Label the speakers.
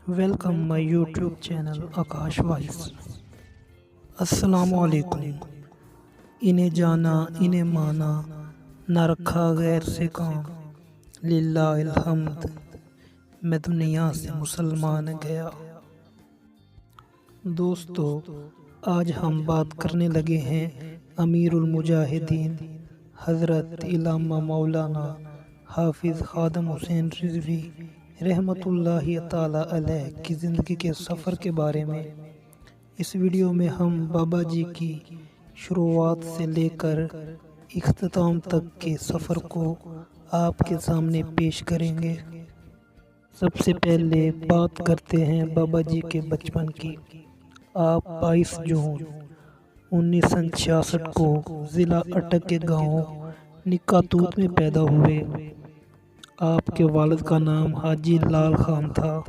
Speaker 1: Welcome my YouTube channel Akash voice. السلام علیکم۔ انہیں جانا انہیں مانا، نہ رکھا غیر سے کام، للہ الحمد میں دنیا سے مسلمان گیا۔ دوستو، آج ہم بات کرنے لگے ہیں امیر المجاہدین حضرت علامہ مولانا حافظ خادم حسین رضوی رحمۃ اللہ تعالیٰ علیہ کی زندگی کے سفر کے بارے میں۔ اس ویڈیو میں ہم بابا جی کی شروعات سے لے کر اختتام تک کے سفر کو آپ کے سامنے پیش کریں گے۔ سب سے پہلے بات کرتے ہیں بابا جی کے بچپن کی۔ آپ 22 جون 1966 کو ضلع اٹک کے گاؤں نکاتوت میں پیدا ہوئے۔ آپ کے والد کا نام حاجی لال خان تھا۔